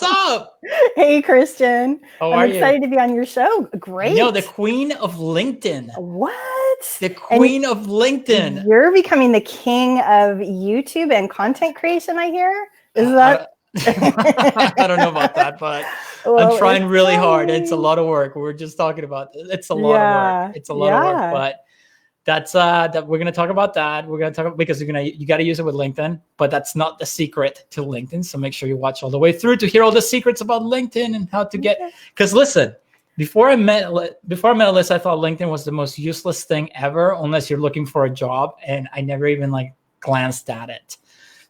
What's up? Hey, Christian. How I'm are excited you? to be on your show. Great. The queen of LinkedIn. What? The And queen of LinkedIn. you're becoming the king of YouTube and content creation, I hear. Is that? I don't know about that, but I'm Well, trying it's really hard. It's a coming. lot of work. We were just talking about it's a lot of work. Yeah. It's a lot of work, Yeah. but that's that we're gonna talk about that. We're gonna talk about, because you gotta use it with LinkedIn, but that's not the secret to LinkedIn. So make sure you watch all the way through to hear all the secrets about LinkedIn and how to get. Because listen, before I met Elisa, I thought LinkedIn was the most useless thing ever, unless you're looking for a job, and I never even glanced at it.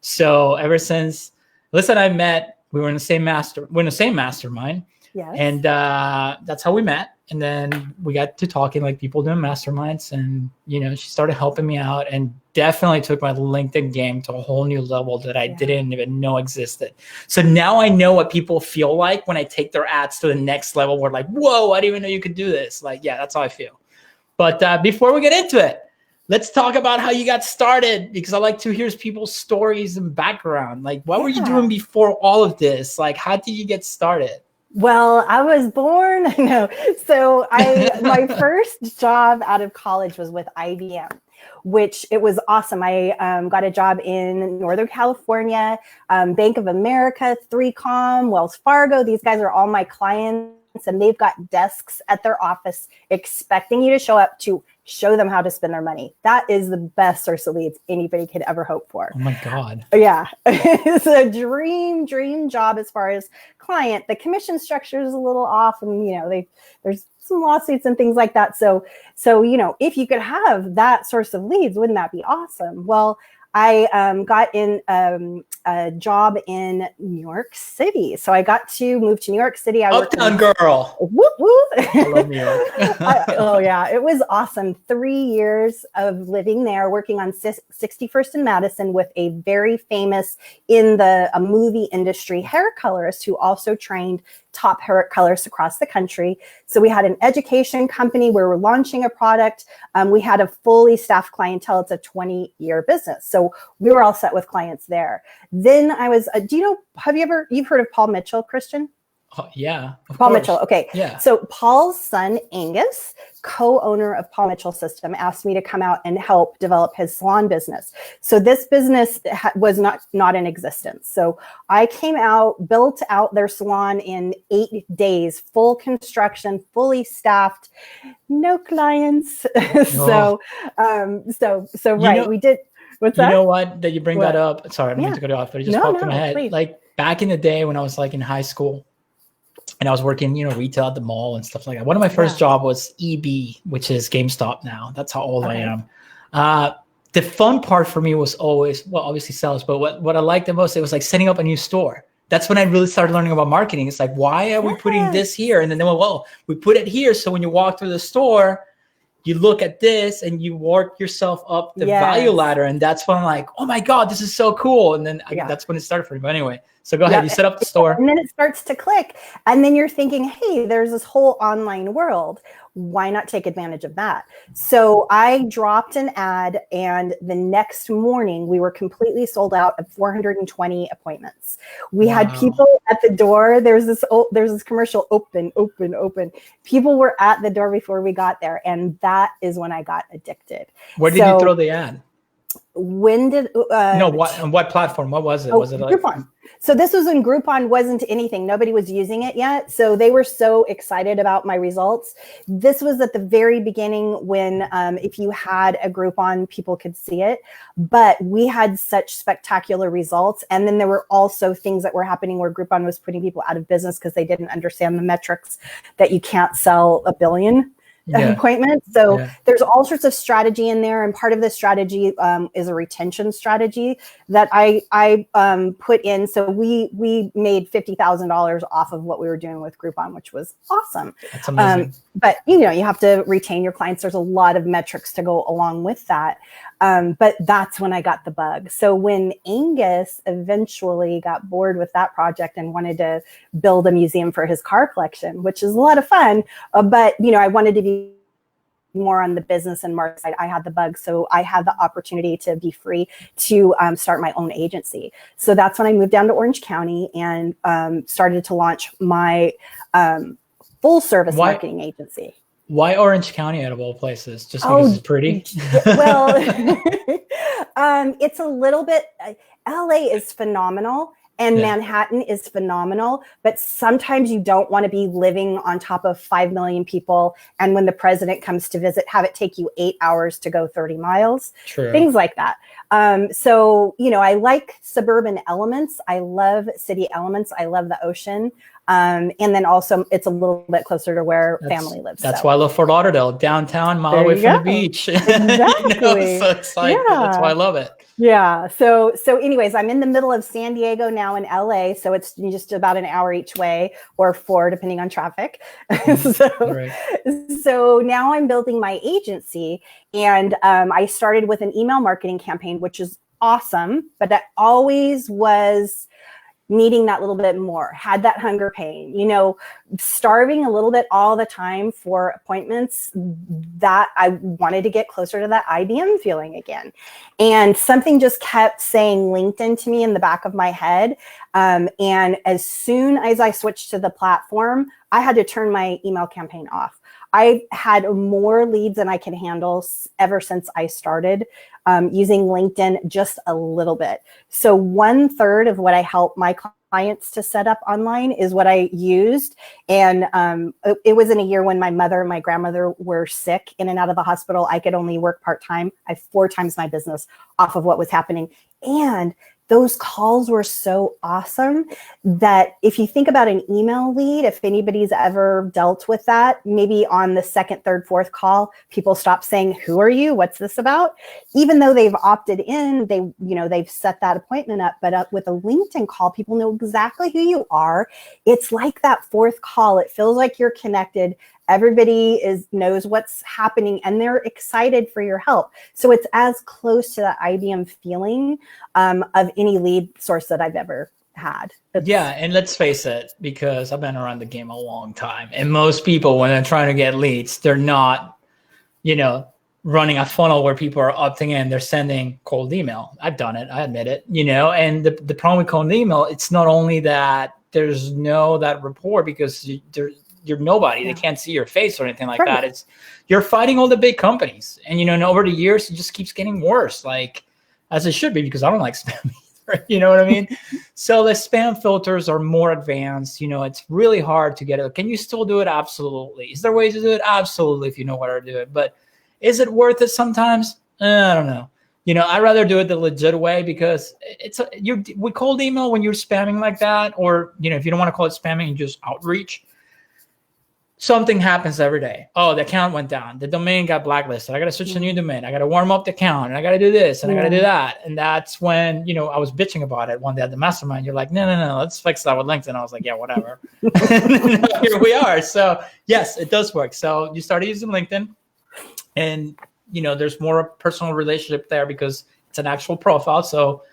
So ever since Elisa and I met, we're in the same mastermind. Yes. And that's how we met. And then we got to talking like people doing masterminds. And, she started helping me out and definitely took my LinkedIn game to a whole new level that I didn't even know existed. So now I know what people feel like when I take their ads to the next level. We're like, whoa, I didn't even know you could do this. That's how I feel. But before we get into it, let's talk about how you got started, because I like to hear people's stories and background. What were you doing before all of this? How did you get started? Well, I was born, so my first job out of college was with IBM, which it was awesome. I got a job in Northern California, Bank of America, 3Com, Wells Fargo. These guys are all my clients, and they've got desks at their office expecting you to show up to show them how to spend their money. That is the best source of leads anybody could ever hope for. Oh my God. Yeah. It's a dream job as far as client. The commission structure is a little off, and there's some lawsuits and things like that. So if you could have that source of leads, wouldn't that be awesome? Well, I got in a job in New York City. So I got to move to New York City. Uptown girl. Whoop, whoop. I love New York. Oh, yeah. It was awesome. 3 years of living there, working on 61st and Madison with a very famous in the movie industry hair colorist who also trained top hair colorists across the country. So we had an education company where we're launching a product. We had a fully staffed clientele. It's a 20-year business. So we were all set with clients there. Then I was, you've heard of Paul Mitchell, Christian? Yeah. Paul Mitchell. Okay. Yeah. So Paul's son, Angus, co-owner of Paul Mitchell System, asked me to come out and help develop his salon business. So this business was not in existence. So I came out, built out their salon in 8 days, full construction, fully staffed, no clients. So we did. What's that? You know what? That you bring that up. Sorry, I don't mean to cut it off, but it just popped in my head. Please. Back in the day when I was in high school, and I was working, retail at the mall and stuff like that. One of my first job was EB, which is GameStop now. That's how old I am. The fun part for me was always, obviously sales, but what I liked the most, it was setting up a new store. That's when I really started learning about marketing. It's why are we putting this here? And then we put it here. So when you walk through the store, you look at this and you work yourself up the value ladder. And that's when I'm like, oh my God, this is so cool. And then that's when it started for me. But anyway, so go ahead, you set up the store. And then it starts to click. And then you're thinking, hey, there's this whole online world. Why not take advantage of that? So I dropped an ad, and the next morning we were completely sold out of 420 appointments. We had people at the door. There's this commercial, open. People were at the door before we got there. And that is when I got addicted. Where did you throw the ad? When did on what platform? What was it? Was it Groupon? So this was when Groupon wasn't anything. Nobody was using it yet. So they were so excited about my results. This was at the very beginning when if you had a Groupon, people could see it. But we had such spectacular results. And then there were also things that were happening where Groupon was putting people out of business because they didn't understand the metrics that you can't sell 1 billion appointments. So there's all sorts of strategy in there. And part of the strategy is a retention strategy that I put in. So we made $50,000 off of what we were doing with Groupon, which was awesome. That's amazing. But you have to retain your clients. There's a lot of metrics to go along with that. But that's when I got the bug. So when Angus eventually got bored with that project and wanted to build a museum for his car collection, which is a lot of fun, but I wanted to be more on the business and market side. I had the bug, so I had the opportunity to be free to start my own agency. So that's when I moved down to Orange County and started to launch my full service marketing agency. Why Orange County out of all places? Just because it's pretty? Well, it's a little bit, LA is phenomenal. And Manhattan is phenomenal, but sometimes you don't want to be living on top of 5 million people. And when the president comes to visit, have it take you 8 hours to go 30 miles, things like that. So, I like suburban elements. I love city elements. I love the ocean. And then also it's a little bit closer to where family lives. That's why I love Fort Lauderdale, downtown, mile away from the beach. Exactly. So it's like, that's why I love it. Yeah. So anyways, I'm in the middle of San Diego now in LA. So it's just about an hour each way, or 4, depending on traffic. So now I'm building my agency, and I started with an email marketing campaign, which is awesome, but that always was needing that little bit more, had that hunger pain, starving a little bit all the time for appointments, that I wanted to get closer to that IBM feeling again. And something just kept saying LinkedIn to me in the back of my head. And as soon as I switched to the platform, I had to turn my email campaign off. I've had more leads than I can handle ever since I started using LinkedIn just a little bit. So 1/3 of what I help my clients to set up online is what I used. And it was in a year when my mother and my grandmother were sick, in and out of the hospital. I could only work part-time. I 4 times my business off of what was happening. And those calls were so awesome that if you think about an email lead, if anybody's ever dealt with that, maybe on the 2nd, 3rd, 4th call, people stop saying, "Who are you? What's this about?" Even though they've opted in, they've set that appointment up. But with a LinkedIn call, people know exactly who you are. It's like that 4th call. It feels like you're connected. Everybody knows what's happening, and they're excited for your help. So it's as close to the IBM feeling of any lead source that I've ever had. And let's face it, because I've been around the game a long time, and most people, when they're trying to get leads, they're not, running a funnel where people are opting in. They're sending cold email. I've done it. I admit it. And the problem with cold email, it's not only that there's that rapport, because you're nobody. They can't see your face or anything like that. You're fighting all the big companies, and and over the years it just keeps getting worse, like as it should be, because I don't like spam either. You know what I mean? So the spam filters are more advanced. It's really hard to get it. Can you still do it? Absolutely. Is there ways to do it? Absolutely, if you know how to do it. But is it worth it sometimes? I don't know. I'd rather do it the legit way, because with cold email, when you're spamming like that, or if you don't want to call it spamming, just outreach. Something happens every day. Oh, the account went down. The domain got blacklisted. I got to switch to a new domain. I got to warm up the account, and I got to do this, and I got to do that. And that's when, I was bitching about it one day at the mastermind. You're like, no, let's fix that with LinkedIn. I was like, yeah, whatever. Here we are. So yes, it does work. So you started using LinkedIn, and, there's more personal relationship there because it's an actual profile. So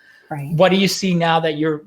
what do you see now that you're,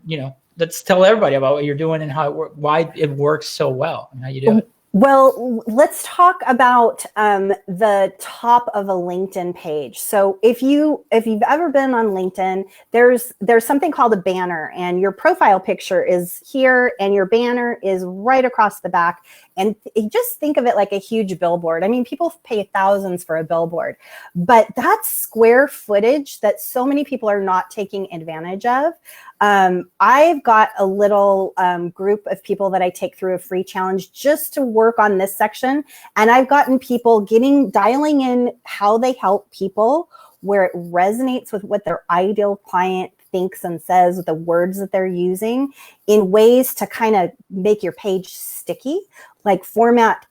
let's tell everybody about what you're doing and why it works so well and how you do it. Well, let's talk about the top of a LinkedIn page. So if you've ever been on LinkedIn, there's something called a banner, and your profile picture is here and your banner is right across the back. And just think of it like a huge billboard. I mean, people pay thousands for a billboard, but that's square footage that so many people are not taking advantage of. I've got a little group of people that I take through a free challenge just to work on this section. And I've gotten people dialing in how they help people, where it resonates with what their ideal client thinks and says, with the words that they're using, in ways to kind of make your page sticky, like format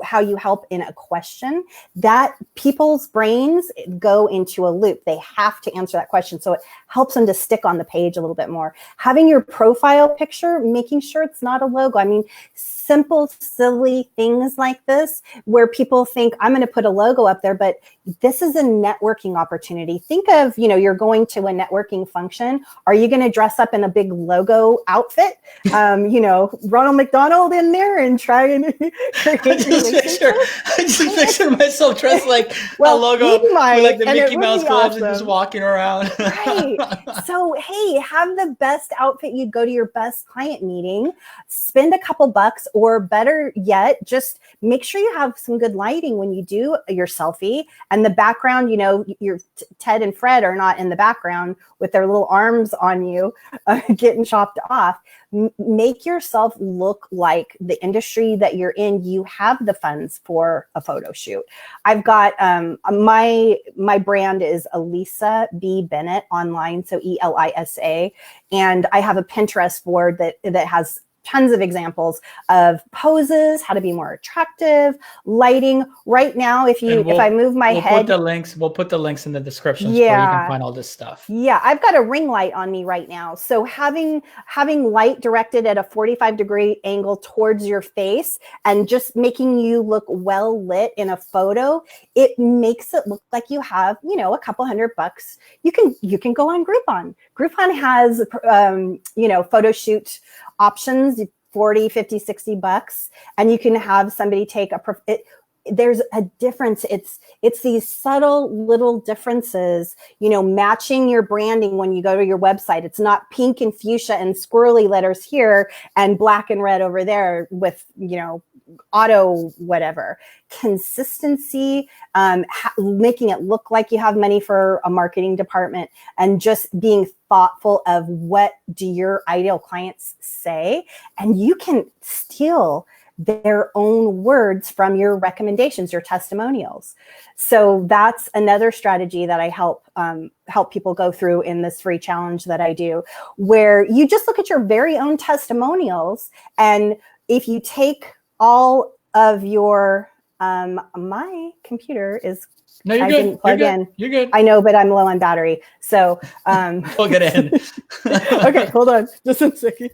how you help in a question, that people's brains go into a loop. They have to answer that question. So it helps them to stick on the page a little bit more. Having your profile picture, making sure it's not a logo. I mean, simple, silly things like this, where people think, I'm going to put a logo up there, but this is a networking opportunity. Think of, you're going to a networking function. Are you going to dress up in a big logo outfit? Ronald McDonald in there and try and create I just picture myself dressed like a logo with like the Mickey Mouse gloves and just walking around. Right. So, hey, have the best outfit. You go to your best client meeting, spend a couple bucks, or better yet, just make sure you have some good lighting when you do your selfie, and the background, your Ted and Fred are not in the background with their little arms on you getting chopped off. Make yourself look like the industry that you're in. You have the funds for a photo shoot. I've got my brand is Elisa B. Bennett online, so ELISA, and I have a Pinterest board that has tons of examples of poses, how to be more attractive, lighting. Right now, if I move my head, we'll put the links in the description where you can find all this stuff. Yeah, I've got a ring light on me right now. So having light directed at a 45-degree angle towards your face and just making you look well lit in a photo, it makes it look like you have, a couple $100. You can go on Groupon. Groupon has photo shoot options, 40, 50, 60 bucks, and you can have somebody take there's a difference. It's these subtle little differences, matching your branding when you go to your website. It's not pink and fuchsia and squirrely letters here and black and red over there with, auto whatever. Consistency, making it look like you have money for a marketing department, and just being thoughtful of what do your ideal clients say, and you can steal their own words from your recommendations, your testimonials. So that's another strategy that I help people go through in this free challenge that I do, where you just look at your very own testimonials, and if you take all of your my computer is no, you're I good. didn't plug in. You're good. I know, but I'm low on battery. So plug it in. Okay, hold on. Just a second.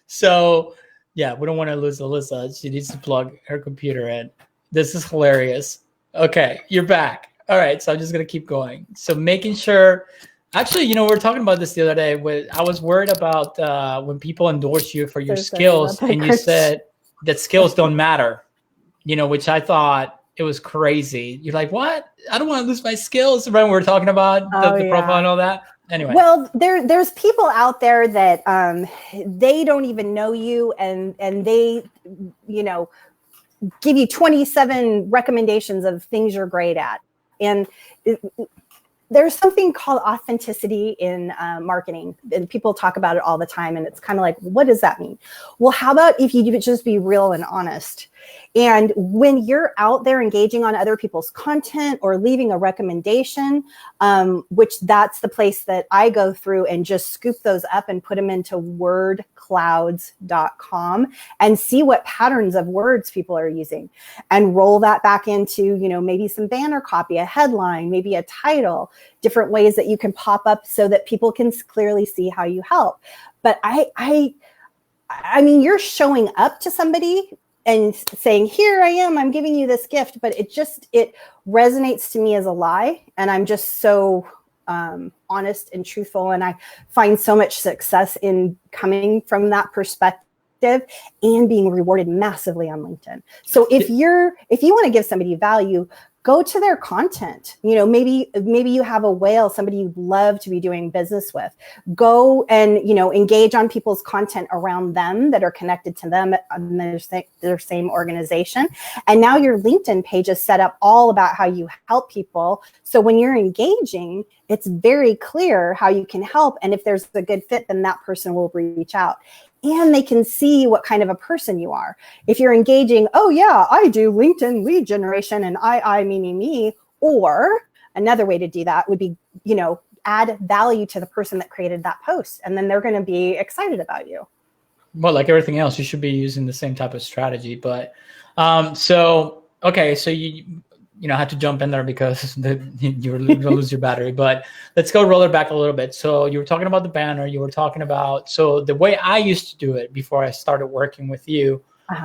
So yeah, we don't want to lose Elisa. She needs to plug her computer in. This is hilarious. Okay, you're back. All right, so I'm just gonna keep going. So making sure, actually, we were talking about this the other day. I was worried about when people endorse you for your skills, and you said that skills don't matter. Which I thought it was crazy. You're like, what? I don't want to lose my skills. Remember we were talking about the profile and all that? Anyway. Well, there's people out there that they don't even know you, and they, give you 27 recommendations of things you're great at. And there's something called authenticity in marketing, and people talk about it all the time. And it's kind of like, what does that mean? Well, how about if you just be real and honest? And when you're out there engaging on other people's content or leaving a recommendation, which that's the place that I go through and just scoop those up and put them into wordclouds.com and see what patterns of words people are using, and roll that back into, maybe some banner copy, a headline, maybe a title, different ways that you can pop up so that people can clearly see how you help. But I mean, you're showing up to somebody and saying, here I am, I'm giving you this gift, but it resonates to me as a lie. And I'm just so honest and truthful. And I find so much success in coming from that perspective and being rewarded massively on LinkedIn. So if you want to give somebody value, go to their content. Maybe you have a whale, somebody you'd love to be doing business with. Go and, engage on people's content around them that are connected to them on their same organization. And now your LinkedIn page is set up all about how you help people. So when you're engaging, it's very clear how you can help. And if there's a good fit, then that person will reach out. And they can see what kind of a person you are. If you're engaging, oh yeah, I do LinkedIn lead generation and I, me. Or another way to do that would be, add value to the person that created that post. And then they're going to be excited about you. Well, like everything else, you should be using the same type of strategy. But so you had to jump in there because you were going to lose your battery. But let's go roll it back a little bit. So you were talking about the banner. You were talking about, so the way I used to do it before I started working with you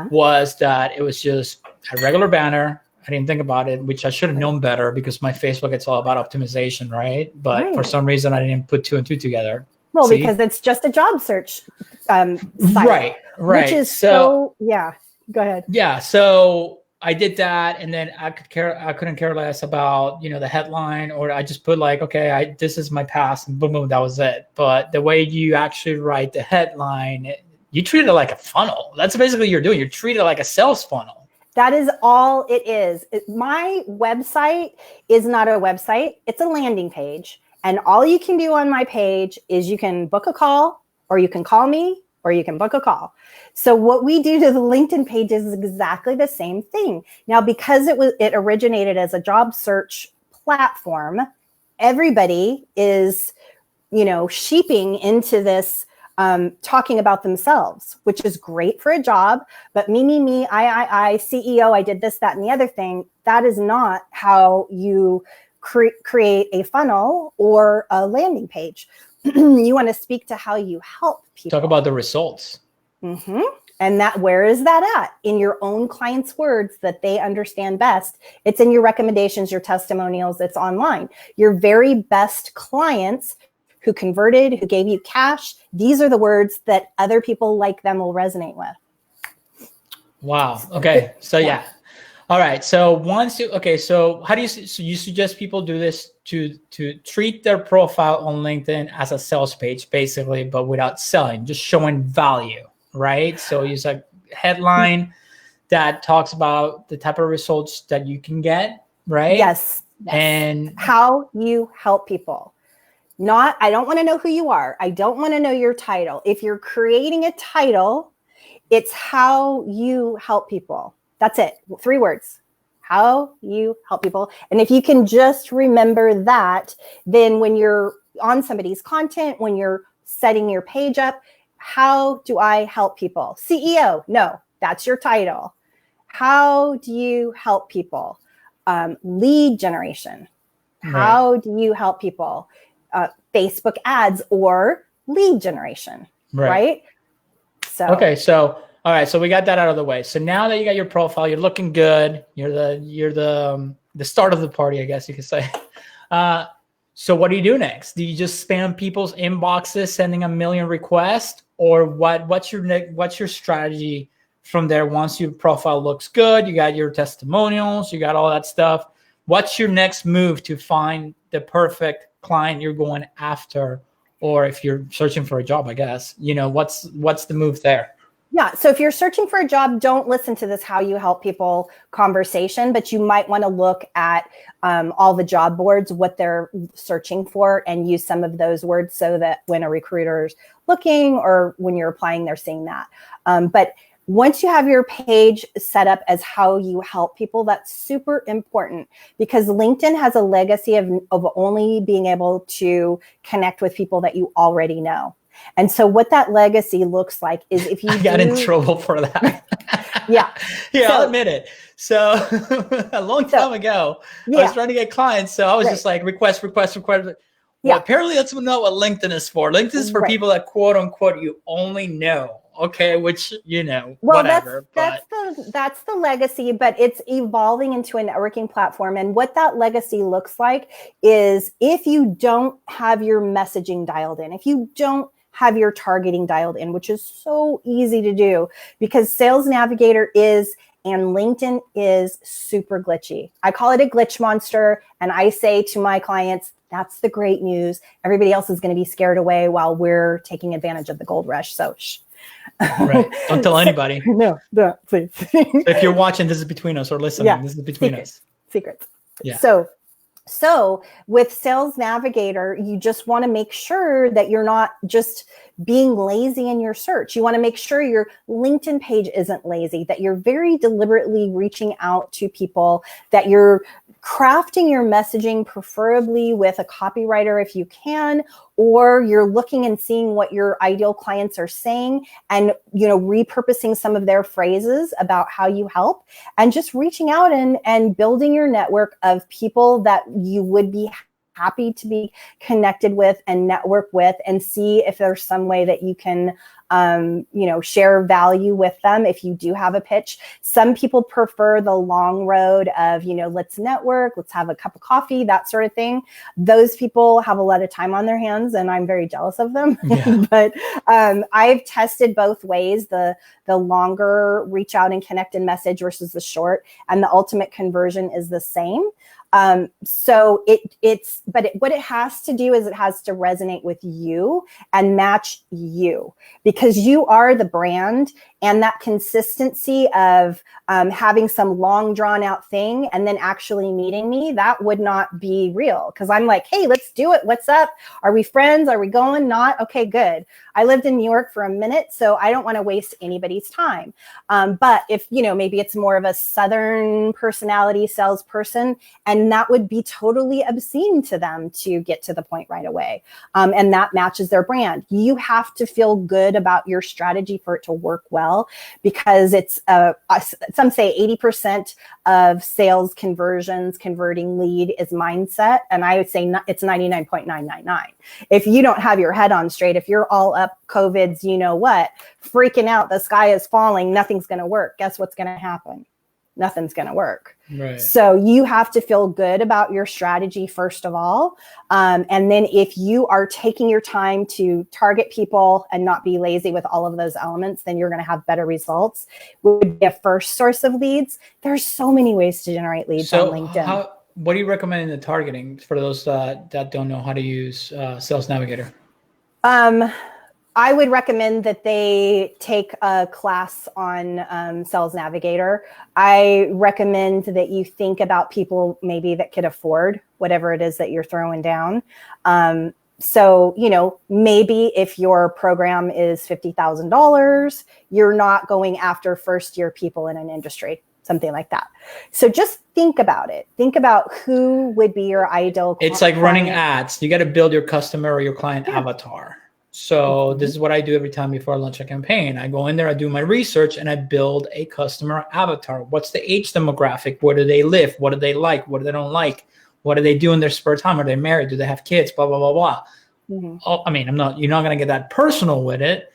was that it was just a regular banner. I didn't think about it, which I should have known better because my Facebook, it's all about optimization, right? But for some reason, I didn't put 2 and 2 together. Well, because it's just a job search site. Right. Which is so yeah. Go ahead. Yeah. So I did that, and then I couldn't care less about, you know, the headline, or I just put like, okay, this is my past, and boom, boom, that was it. But the way you actually write the headline, you treat it like a funnel. That's basically what you're doing. You treat it like a sales funnel. That is all it is. My website is not a website. It's a landing page. And all you can do on my page is you can book a call, or you can call me, or you can book a call. So what we do to the LinkedIn page is exactly the same thing. Now, because it originated as a job search platform, everybody is, you know, sheeping into this, talking about themselves, which is great for a job. But me, I, CEO, I did this, that, and the other thing. That is not how you create a funnel or a landing page. You want to speak to how you help people. Talk about the results. Mm-hmm. And where is that at? In your own clients' words that they understand best. It's in your recommendations, your testimonials, it's online. Your very best clients who converted, who gave you cash, these are the words that other people like them will resonate with. Wow. Okay. So yeah. All right. So so how do you suggest people do this to treat their profile on LinkedIn as a sales page, basically, but without selling, just showing value, right? So use a headline that talks about the type of results that you can get, right? Yes. And how you help people. I don't want to know who you are. I don't want to know your title. If you're creating a title, it's how you help people. That's it. 3 words. How you help people. And if you can just remember that, then when you're on somebody's content, when you're setting your page up, how do I help people? CEO, no, that's your title. How do you help people? Lead generation. How do you help people? Facebook ads or lead generation, right? So okay, so all right, so we got that out of the way. So now that you got your profile, you're looking good. You're the start of the party, I guess you could say. So what do you do next? Do you just spam people's inboxes, sending a million requests, or what's your strategy from there? Once your profile looks good, you got your testimonials, you got all that stuff. What's your next move to find the perfect client you're going after? Or if you're searching for a job, I guess, you know, what's the move there? Yeah. So if you're searching for a job, don't listen to this how you help people conversation, but you might want to look at all the job boards, what they're searching for, and use some of those words so that when a recruiter's looking or when you're applying, they're seeing that. But once you have your page set up as how you help people, that's super important because LinkedIn has a legacy of only being able to connect with people that you already know. And so what that legacy looks like is if you got in trouble for that. Yeah. I'll admit it. So a long time ago, I was trying to get clients. So I was just like request. Well, apparently that's not what LinkedIn is for. LinkedIn is for people that quote unquote you only know. Okay, which, you know, well, whatever. That's the legacy, but it's evolving into a networking platform. And what that legacy looks like is if you don't have your messaging dialed in, if you don't have your targeting dialed in, which is so easy to do because Sales Navigator is and LinkedIn is super glitchy. I call it a glitch monster. And I say to my clients, that's the great news. Everybody else is going to be scared away while we're taking advantage of the gold rush. So shh. Right. Don't tell anybody. No, please. If you're watching, this is between us, or listening, this is between us. Secrets. Yeah. So with Sales Navigator, you just want to make sure that you're not just being lazy in your search. You want to make sure your LinkedIn page isn't lazy, that you're very deliberately reaching out to people, that you're crafting your messaging, preferably with a copywriter if you can, or you're looking and seeing what your ideal clients are saying and, you know, repurposing some of their phrases about how you help and just reaching out and building your network of people that you would be happy to be connected with and network with, and see if there's some way that you can share value with them if you do have a pitch. Some people prefer the long road of, let's network, let's have a cup of coffee, that sort of thing. Those people have a lot of time on their hands, and I'm very jealous of them. Yeah. But I've tested both ways, the longer reach out and connect and message versus the short, and the ultimate conversion is the same. So what it has to do is it has to resonate with you and match you, because you are the brand, and that consistency of having some long drawn out thing and then actually meeting me, that would not be real. Because I'm like, hey, let's do it. What's up? Are we friends? Are we going? Not? Okay, good. I lived in New York for a minute, so I don't want to waste anybody's time. But if, maybe it's more of a Southern personality salesperson, and that would be totally obscene to them to get to the point right away. And that matches their brand. You have to feel good about your strategy for it to work well, because it's some say 80% of sales conversions, converting lead, is mindset. And I would say it's 99.999. If you don't have your head on straight, if you're all up COVID's, freaking out, the sky is falling, nothing's going to work. Guess what's going to happen? Nothing's going to work. Right. So you have to feel good about your strategy first of all. And then if you are taking your time to target people and not be lazy with all of those elements, then you're going to have better results. Would be a first source of leads. There's so many ways to generate leads on LinkedIn. What do you recommend in the targeting for those that don't know how to use Sales Navigator? I would recommend that they take a class on Sales Navigator. I recommend that you think about people maybe that could afford whatever it is that you're throwing down. So, maybe if your program is $50,000, you're not going after first-year people in an industry, something like that. So just think about it. Think about who would be your ideal client. It's like running ads. You got to build your customer or your client avatar. So this is what I do every time before I launch a campaign. I go in there, I do my research, and I build a customer avatar. What's the age demographic? Where do they live? What do they like? What do they don't like? What do they do in their spare time? Are they married? Do they have kids? Blah, blah, blah, blah. You're not going to get that personal with it,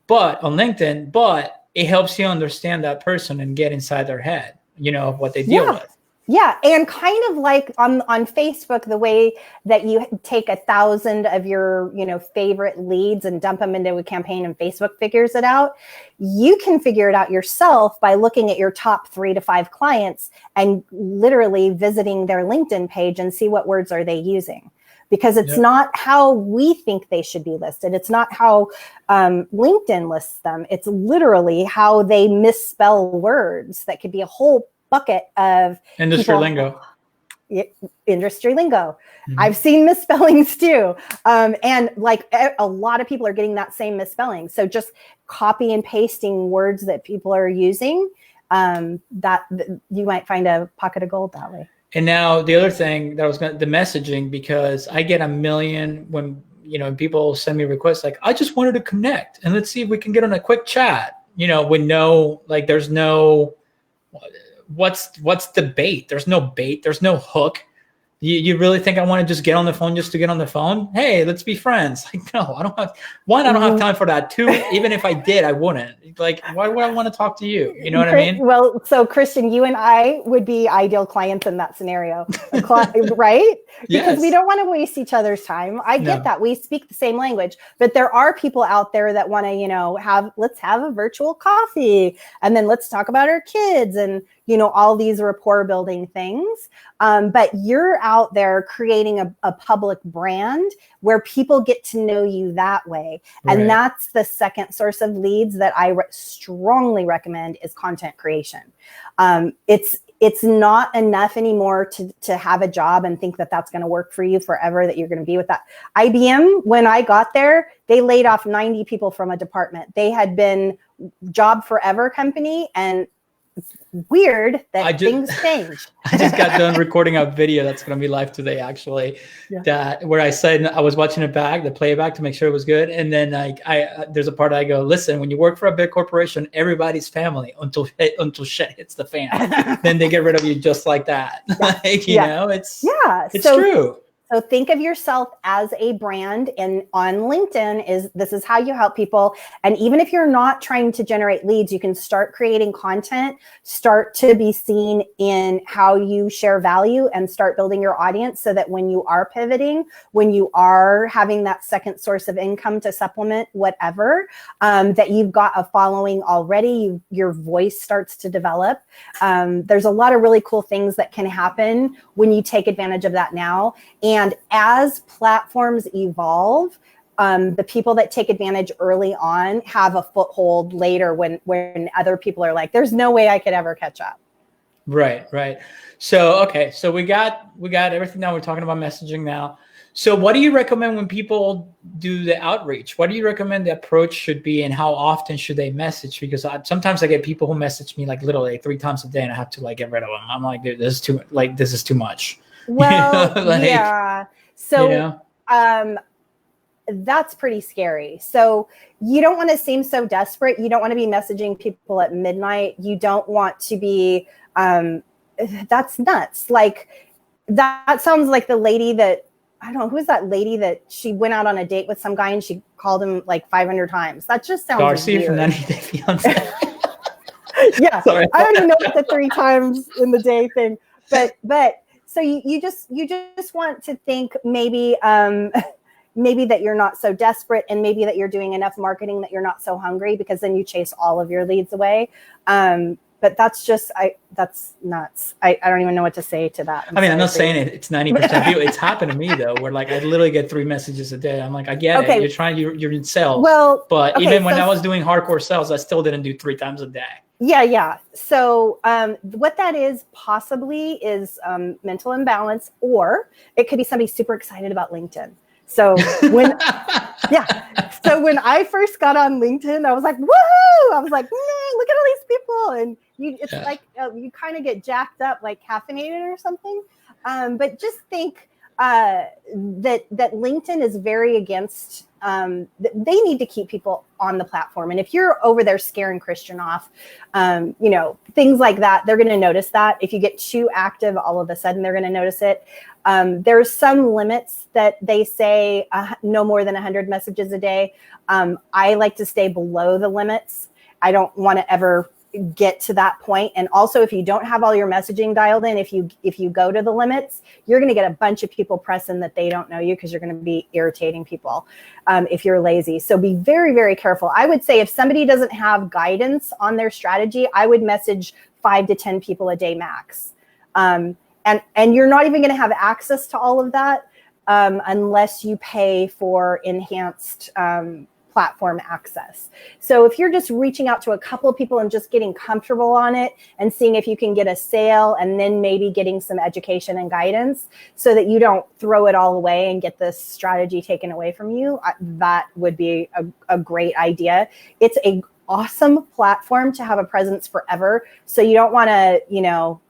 but on LinkedIn, but it helps you understand that person and get inside their head, of what they deal with. Yeah. And kind of like on Facebook, the way that you take 1,000 of your, favorite leads and dump them into a campaign and Facebook figures it out. You can figure it out yourself by looking at your top 3 to 5 clients and literally visiting their LinkedIn page and see what words are they using. Because it's not how we think they should be listed. It's not how LinkedIn lists them. It's literally how they misspell words. That could be a whole bucket of industry lingo. Industry lingo. I've seen misspellings too. And like a lot of people are getting that same misspelling. So just copy and pasting words that people are using, that you might find a pocket of gold that way. And now the other thing that the messaging, because I get a million when, people send me requests like, I just wanted to connect and let's see if we can get on a quick chat, with no, there's no, what's the bait? There's no bait. There's no hook. You really think I want to just get on the phone just to get on the phone? Hey, let's be friends. Like, no, I don't have time for that. 2, even if I did, I wouldn't. Like, why would I want to talk to you? You know what I mean? Well, so Christian, you and I would be ideal clients in that scenario, right? Because we don't want to waste each other's time. I get that. We speak the same language, but there are people out there that want to, let's have a virtual coffee and then let's talk about our kids and, all these rapport building things. But you're out there creating a public brand where people get to know you that way. Right. And that's the second source of leads that I strongly recommend is content creation. It's not enough anymore to have a job and think that that's going to work for you forever, that you're going to be with that. IBM, when I got there, they laid off 90 people from a department. They had been job forever company, and weird that things change. I just got done recording a video that's going to be live today, actually. That where I said I was watching it back, the playback to make sure it was good, and then there's a part I go, listen, when you work for a big corporation, everybody's family until shit hits the fan. Then they get rid of you just like that. It's so true. So think of yourself as a brand, and on LinkedIn this is how you help people. And even if you're not trying to generate leads, you can start creating content, start to be seen in how you share value, and start building your audience so that when you are pivoting, when you are having that second source of income to supplement whatever, that you've got a following already, your voice starts to develop. There's a lot of really cool things that can happen when you take advantage of that now. And as platforms evolve, the people that take advantage early on have a foothold later when other people are like, there's no way I could ever catch up. Right. So, okay. So we got everything now. We're talking about messaging now. So what do you recommend when people do the outreach? What do you recommend the approach should be, and how often should they message? Because sometimes I get people who message me like literally 3 times a day, and I have to like get rid of them. I'm like, dude, this is too much. Well, like, yeah. So, that's pretty scary. So you don't want to seem so desperate. You don't want to be messaging people at midnight. You don't want to be, that's nuts. Like that sounds like the lady that, I don't know, who's that lady that she went out on a date with some guy and she called him like 500 times. That just sounds Darcy weird. from 90 Day Fiance. Yeah. Sorry. I don't even know what the 3 times in the day thing, but so you just want to think maybe that you're not so desperate, and maybe that you're doing enough marketing that you're not so hungry, because then you chase all of your leads away. But that's just, that's nuts. I don't even know what to say to that. I'm not saying it's 90% people. It's happened to me though, where like I literally get 3 messages a day. I'm like, I get it. You're in sales. Well, but even when I was doing hardcore sales, I still didn't do 3 times a day. Yeah. So what that is possibly is mental imbalance, or it could be somebody super excited about LinkedIn. So when I first got on LinkedIn, I was like, woohoo! I was like, look at all these people. And it's like you kind of get jacked up, like caffeinated or something. But just think that LinkedIn is very against, they need to keep people on the platform. And if you're over there scaring Christian off, things like that, they're going to notice that. If you get too active, all of a sudden they're going to notice it. There's some limits that they say no more than 100 messages a day. I like to stay below the limits. I don't want to ever get to that point. And also, if you don't have all your messaging dialed in, if you go to the limits, you're going to get a bunch of people pressing that they don't know you, because you're going to be irritating people if you're lazy. So be very, very careful. I would say if somebody doesn't have guidance on their strategy, I would message 5 to 10 people a day max. And you're not even going to have access to all of that unless you pay for enhanced platform access. So if you're just reaching out to a couple of people and just getting comfortable on it and seeing if you can get a sale, and then maybe getting some education and guidance so that you don't throw it all away and get this strategy taken away from you, that would be a great idea. It's an awesome platform to have a presence forever. So you don't want to,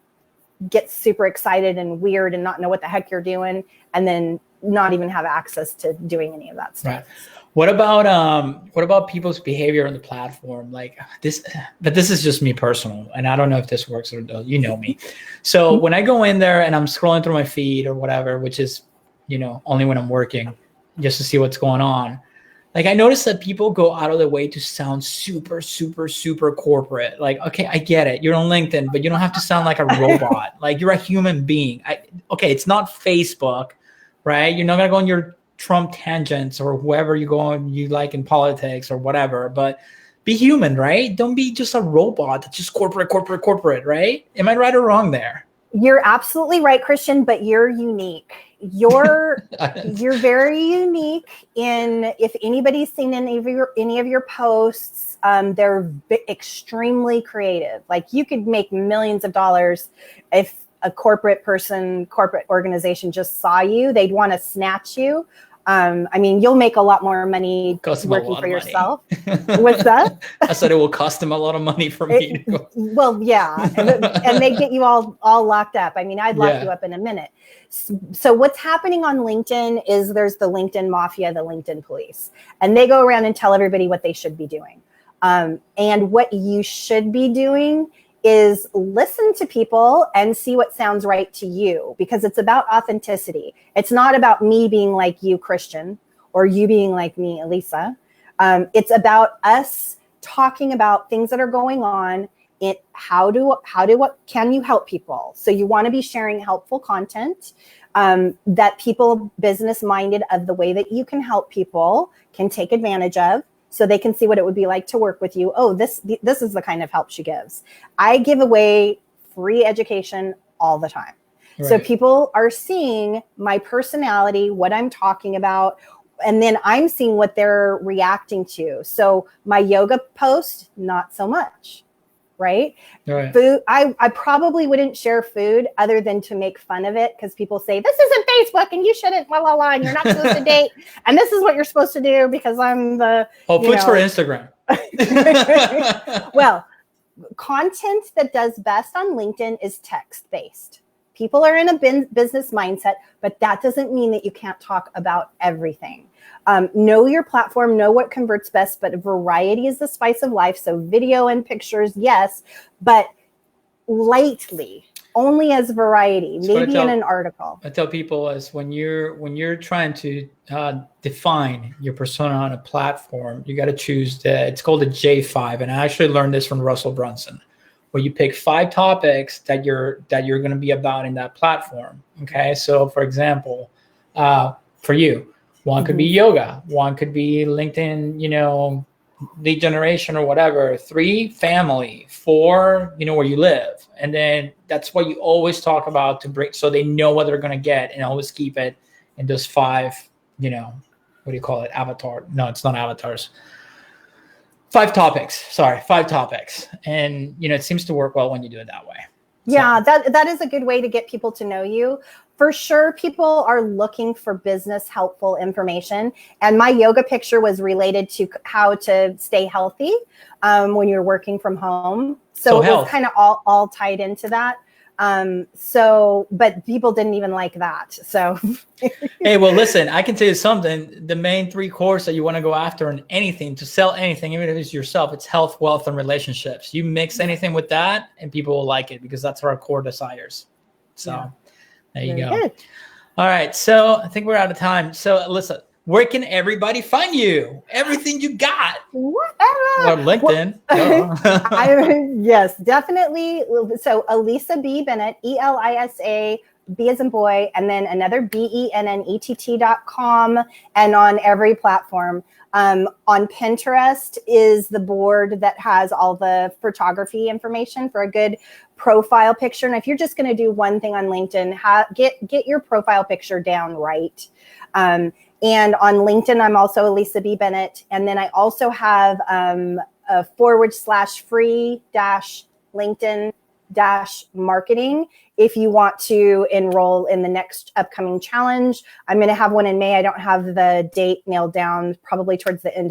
get super excited and weird and not know what the heck you're doing, and then not even have access to doing any of that stuff. Right. What about people's behavior on the platform? Like this, but this is just me personal, and I don't know if this works or me. So when I go in there and I'm scrolling through my feed or whatever, which is, only when I'm working, just to see what's going on. Like I noticed that people go out of their way to sound super, super, super corporate. Like, okay, I get it. You're on LinkedIn, but you don't have to sound like a robot. Like you're a human being. It's not Facebook, right? You're not going to go on your Trump tangents or whoever you like in politics or whatever, but be human, right? Don't be just a robot that's just corporate, right? Am I right or wrong there? You're absolutely right, Christian, but you're unique. You're very unique in, if anybody's seen any of your posts, they're extremely creative. Like you could make millions of dollars if a corporate organization just saw you. They'd want to snatch you. You'll make a lot more money working for yourself. What's that? I said it will cost them a lot of money for me. Well, yeah. And they get you all locked up. I'd lock you up in a minute. So what's happening on LinkedIn is there's the LinkedIn mafia, the LinkedIn police, and they go around and tell everybody what they should be doing. And what you should be doing is listen to people and see what sounds right to you, because it's about authenticity. It's not about me being like you, Christian, or you being like me, Elisa. It's about us talking about things that are going on. What can you help people? So you want to be sharing helpful content that people business minded of the way that you can help people can take advantage of, so they can see what it would be like to work with you. Oh, this is the kind of help she gives. I give away free education all the time. Right. So people are seeing my personality, what I'm talking about, and then I'm seeing what they're reacting to. So my yoga post, not so much. Right? Food. I probably wouldn't share food other than to make fun of it, because people say this isn't Facebook and you shouldn't and you're not supposed to date and this is what you're supposed to do because I'm the food's for Instagram. Well, content that does best on LinkedIn is text based. People are in a business mindset, but that doesn't mean that you can't talk about everything. Know your platform, know what converts best, but variety is the spice of life. So video and pictures, yes, but lightly, only as variety, maybe in an article. I tell people is when you're trying to define your persona on a platform, you got to choose it's called the J5. And I actually learned this from Russell Brunson, where you pick 5 topics that you're going to be about in that platform. Okay. So for example, for you, one could be yoga, one could be LinkedIn, lead generation or whatever. 3, family. 4, where you live. And then that's what you always talk about to bring, so they know what they're going to get, and always keep it in those 5, what do you call it? Avatar. No, it's not avatars. 5 topics. Sorry, 5 topics. And, it seems to work well when you do it that way. Yeah, that is a good way to get people to know you. For sure, people are looking for business helpful information. And my yoga picture was related to how to stay healthy when you're working from home. So it was kind of all tied into that. But people didn't even like that. So, hey, well, listen, I can tell you something. The main 3 cores that you want to go after in anything, to sell anything, even if it's yourself, it's health, wealth, and relationships. You mix anything with that and people will like it, because that's our core desires. So there you go. Good. All right. So I think we're out of time. So Alyssa, where can everybody find you? Everything you got. Or LinkedIn. Yes, definitely. So Elisa B. Bennett, ELISA, B as in boy, and then another BENNETT.com, and on every platform. On Pinterest is the board that has all the photography information for a good profile picture. And if you're just going to do one thing on LinkedIn, get your profile picture down right. And on LinkedIn, I'm also Elisa B. Bennett. And then I also have a /free-LinkedIn-marketing if you want to enroll in the next upcoming challenge. I'm going to have one in May. I don't have the date nailed down, probably towards the end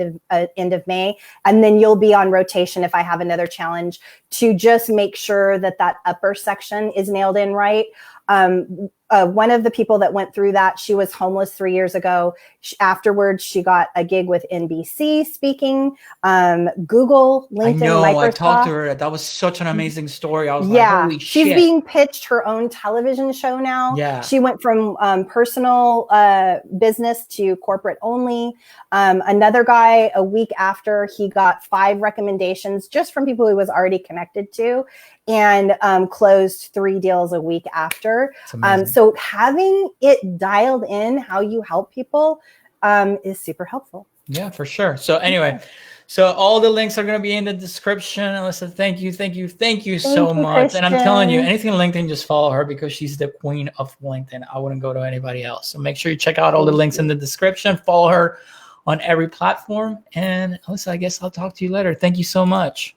of May. And then you'll be on rotation if I have another challenge, to just make sure that upper section is nailed in right. One of the people that went through that, she was homeless 3 years ago. Afterwards, she got a gig with NBC speaking, Google, LinkedIn, Microsoft. I talked to her. That was such an amazing story. I was like, holy shit. She's being pitched her own television show now. Yeah. She went from personal business to corporate only. Another guy, a week after, he got 5 recommendations just from people he was already connected to, and closed 3 deals a week after. So having it dialed in how you help people is super helpful. Yeah, for sure. So anyway, so all the links are going to be in the description. Alyssa, thank you so much. Christian. And I'm telling you, anything LinkedIn, just follow her, because she's the queen of LinkedIn. I wouldn't go to anybody else. So make sure you check out all the links in the description. Follow her on every platform. And Alyssa, I guess I'll talk to you later. Thank you so much.